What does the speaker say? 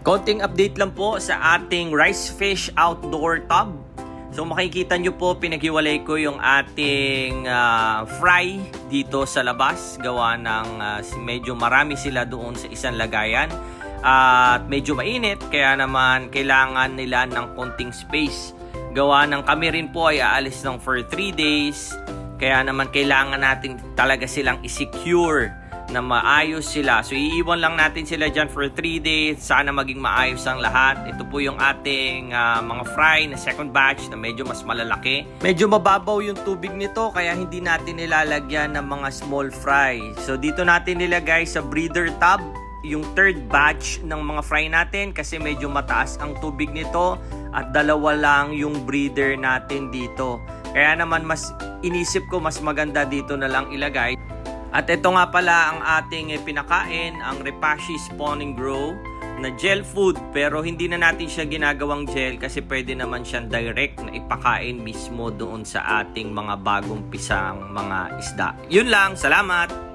Konting update lang po sa ating rice fish outdoor tub. So makikita nyo po, pinaghiwalay ko yung ating fry dito sa labas. Gawa ng medyo marami sila doon sa isang lagayan. At medyo mainit, kaya naman kailangan nila ng konting space. Gawa ng kami rin po ay aalis ng for 3 days. Kaya naman kailangan natin talaga silang i-secure na maayos sila. So iiwan lang natin sila dyan for 3 days. Sana maging maayos ang lahat. Ito po yung ating mga fry na second batch na medyo mas malalaki. Medyo mababaw yung tubig nito kaya hindi natin nilalagyan ng mga small fry. So dito natin nilagay sa breeder tub yung third batch ng mga fry natin kasi medyo mataas ang tubig nito at dalawa lang yung breeder natin dito. Kaya naman mas inisip ko mas maganda dito na lang ilagay. At ito nga pala ang ating pinakain, ang Repashy Spawn and Grow na gel food. Pero hindi na natin siya ginagawang gel kasi pwede naman siyang direct na ipakain mismo doon sa ating mga bagong pisang mga isda. Yun lang, salamat!